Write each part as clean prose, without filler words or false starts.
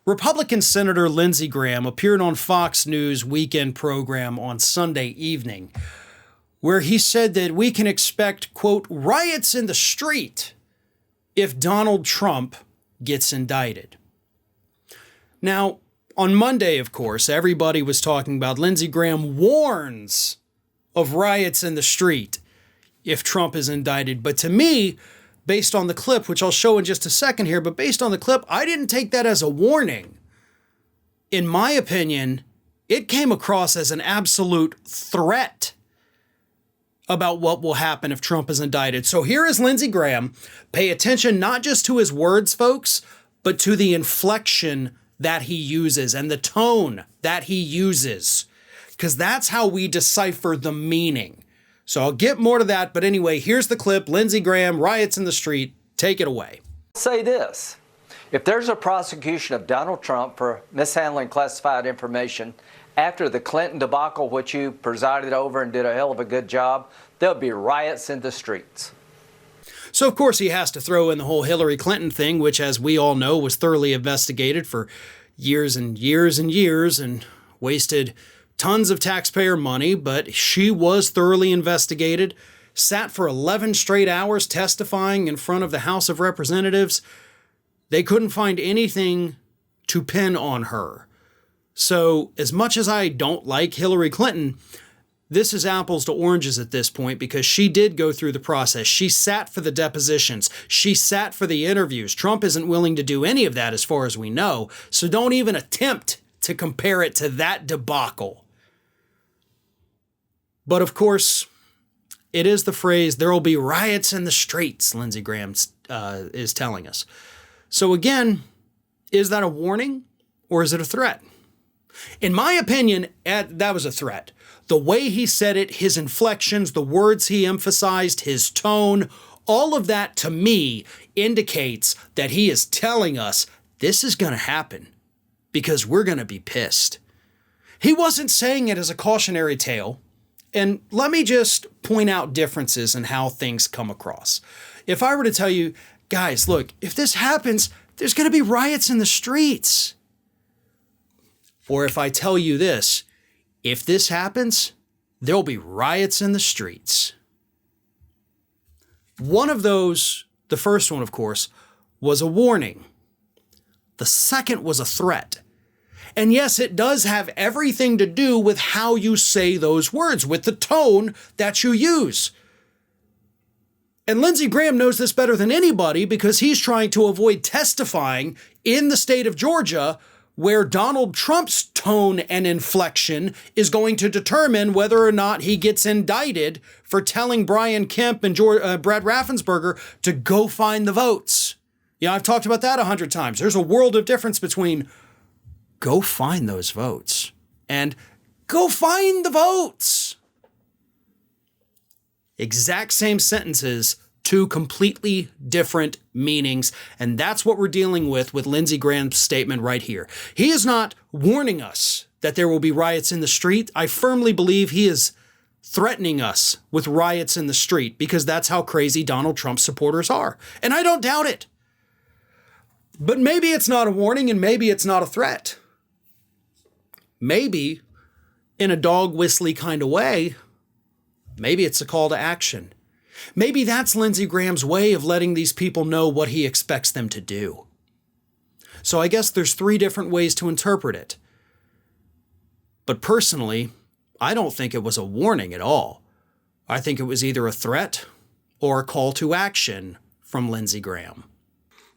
Republican Senator Lindsey Graham appeared on Fox News weekend program on Sunday evening, where he said that we can expect, quote, riots in the street if Donald Trump gets indicted. Now, on Monday, of course, everybody was talking about Lindsey Graham warns of riots in the street if Trump is indicted. But to me, based on the clip, which I'll show in just a second here, but based on the clip, I didn't take that as a warning. In my opinion, it came across as an absolute threat about what will happen if Trump is indicted. So here is Lindsey Graham. Pay attention not just to his words, folks, but to the inflection that he uses and the tone that he uses, because that's how we decipher the meaning. So I'll get more to that, but anyway, here's the clip. Lindsey Graham, riots in the street. Take it away. Say this. If there's a prosecution of Donald Trump for mishandling classified information after the Clinton debacle, which you presided over and did a hell of a good job, there'll be riots in the streets. So, of course, he has to throw in the whole Hillary Clinton thing, which, as we all know, was thoroughly investigated for years and years and years and wasted tons of taxpayer money, but she was thoroughly investigated, sat for 11 straight hours testifying in front of the House of Representatives. They couldn't find anything to pin on her. So as much as I don't like Hillary Clinton, this is apples to oranges at this point because she did go through the process. She sat for the depositions. She sat for the interviews. Trump isn't willing to do any of that as far as we know. So don't even attempt to compare it to that debacle. But of course, it is the phrase, there will be riots in the streets, Lindsey Graham is telling us. So again, is that a warning or is it a threat? In my opinion, that was a threat. The way he said it, his inflections, the words he emphasized, his tone, all of that to me indicates that he is telling us this is going to happen because we're going to be pissed. He wasn't saying it as a cautionary tale. And let me just point out differences in how things come across. If I were to tell you, guys, look, if this happens, there's going to be riots in the streets. Or if I tell you this, if this happens, there'll be riots in the streets. One of those, the first one, of course, was a warning. The second was a threat. And yes, it does have everything to do with how you say those words, with the tone that you use. And Lindsey Graham knows this better than anybody because he's trying to avoid testifying in the state of Georgia, where Donald Trump's tone and inflection is going to determine whether or not he gets indicted for telling Brian Kemp and Brad Raffensperger to go find the votes. Yeah, I've talked about that 100 times. There's a world of difference between go find those votes and go find the votes. Exact same sentences, two completely different meanings. And that's what we're dealing with Lindsey Graham's statement right here. He is not warning us that there will be riots in the street. I firmly believe he is threatening us with riots in the street because that's how crazy Donald Trump supporters are. And I don't doubt it. But maybe it's not a warning and maybe it's not a threat. Maybe, in a dog whistly kind of way, maybe it's a call to action. Maybe that's Lindsey Graham's way of letting these people know what he expects them to do. So I guess there's 3 different ways to interpret it. But personally, I don't think it was a warning at all. I think it was either a threat or a call to action from Lindsey Graham.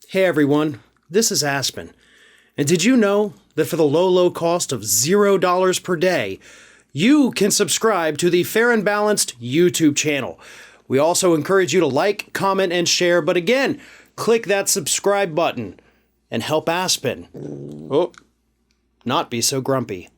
Hey everyone, this is Aspen. And did you know that for the low cost of $0 per day, you can subscribe to the Fair and Balanced YouTube channel? We also encourage you to like, comment, and share. But again, click that subscribe button and help Aspen not be so grumpy.